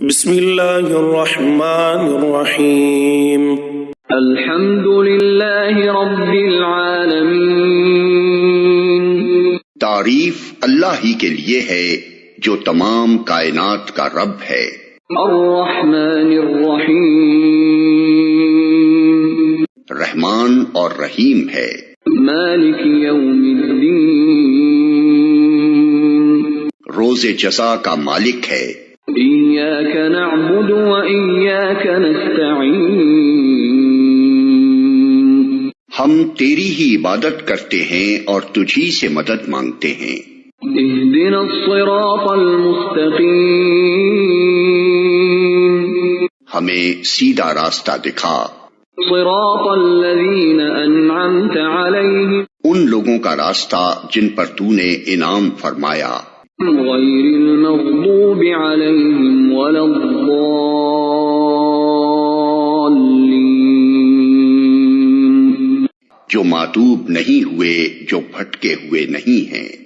بسم اللہ الرحمن الرحیم الحمد للہ رب العالمین، تعریف اللہ ہی کے لیے ہے جو تمام کائنات کا رب ہے۔ الرحمن الرحیم، رحمان اور رحیم ہے۔ مالک یوم الدین، روز جزا کا مالک ہے۔ ایاک نعبد و ایاک نستعین، ہم تیری ہی عبادت کرتے ہیں اور تجھی سے مدد مانگتے ہیں۔ اہدنا الصراط المستقیم، ہمیں سیدھا راستہ دکھا۔ صراط الذین انعمت علیہم، ان لوگوں کا راستہ جن پر تو نے انعام فرمایا۔ غیر المغضوب علیہم ولا الضالین، جو ماتوب نہیں ہوئے، جو بھٹکے ہوئے نہیں ہیں۔